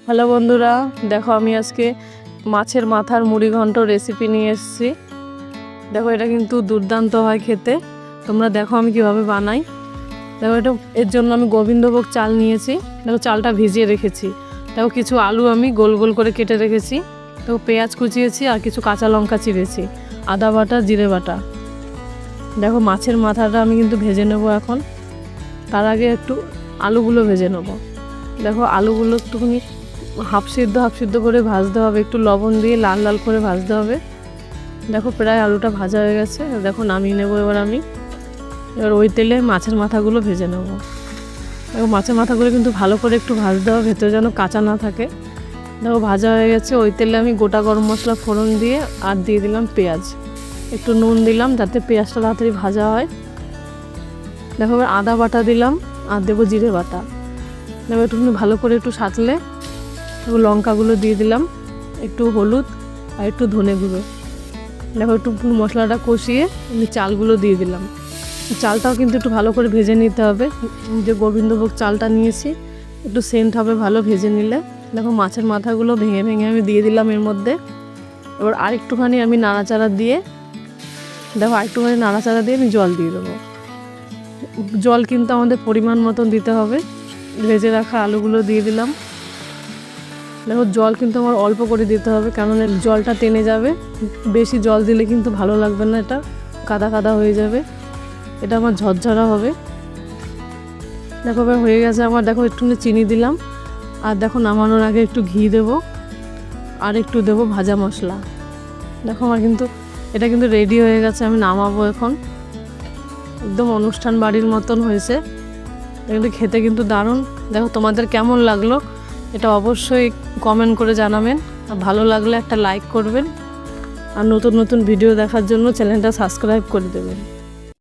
Hello বন্ধুরা, দেখো আমি আজকে মাছের মাথার মুড়ি ঘন্ট রেসিপি নিয়ে এসেছি। দেখো এটা কিন্তু দুর্দান্ত হয় খেতে। তোমরা দেখো আমি কিভাবে বানাই। দেখো এটা এর জন্য আমি গোবিন্দভোগ চাল নিয়েছি। দেখো চালটা ভিজিয়ে রেখেছি। দেখো কিছু আলু আমি গোল গোল করে কেটে রেখেছি। দেখো পেঁয়াজ কুচিয়েছি আর কিছু কাঁচা লঙ্কা চিড়েছি, আদা বাটা, জিরে বাটা। দেখো মাছের মাথাটা আমি কিন্তু ভেজে নেব এখন। তার আগে একটু আলুগুলো ভেজে নেব। দেখো আলুগুলো একটুখানি হাফ সিদ্ধ করে ভাজতে হবে, একটু লবণ দিয়ে লাল লাল করে ভাজতে হবে। দেখো প্রায় আলুটা ভাজা হয়ে গেছে। দেখো নামিয়ে নেবো এবার ওই তেলে মাছের মাথাগুলো ভেজে নেব। দেখো মাছের মাথাগুলো কিন্তু ভালো করে একটু ভাজতে হবে, ভেতরে যেন কাঁচা না থাকে। দেখো ভাজা হয়ে গেছে। ওই তেলে আমি গোটা গরম মশলা ফোড়ন দিয়ে আর দিয়ে দিলাম পেঁয়াজ, একটু নুন দিলাম যাতে পেঁয়াজটা তাড়াতাড়ি ভাজা হয়। দেখো এবার আদা বাটা দিলাম আর দেবো জিরে বাটা। দেখো একটুখানি ভালো করে একটু সাঁতলে লঙ্কাগুলো দিয়ে দিলাম, একটু হলুদ আর একটু ধনে গুঁড়ো। দেখো একটু মশলাটা কষিয়ে আমি চালগুলো দিয়ে দিলাম। চালটাও কিন্তু একটু ভালো করে ভেজে নিতে হবে। যে গোবিন্দভোগ চালটা নিয়েছি, একটু সেন্ট হবে ভালো ভেজে নিলে। দেখো মাছের মাথাগুলো ভেঙে ভেঙে আমি দিয়ে দিলাম এর মধ্যে। এবার আরেকটুখানি আমি নাড়াচাড়া দিয়ে আমি জল দিয়ে দেবো। জল কিন্তু আমাদের পরিমাণ মতন দিতে হবে। ভেজে রাখা আলুগুলো দিয়ে দিলাম। দেখো জল কিন্তু আমার অল্প করে দিতে হবে, কারণ জলটা টেনে যাবে। বেশি জল দিলে কিন্তু ভালো লাগবে না, এটা কাদা কাদা হয়ে যাবে। এটা আমার ঝরঝরা হবে। দেখো এবার হয়ে গেছে আমার। দেখো একটুখানি চিনি দিলাম আর দেখো নামানোর আগে একটু ঘি দেবো আর একটু দেবো ভাজা মশলা। দেখো আমার কিন্তু এটা কিন্তু রেডি হয়ে গেছে। আমি নামাবো এখন। একদম অনুষ্ঠান বাড়ির মতন হয়েছে। কিন্তু খেতে কিন্তু দারুণ। দেখো তোমাদের কেমন লাগলো এটা অবশ্যই কমেন্ট করে জানাবেন। আর ভালো লাগলে একটা লাইক করবেন আর নতুন নতুন ভিডিও দেখার জন্য চ্যানেলটা সাবস্ক্রাইব করে দেবেন।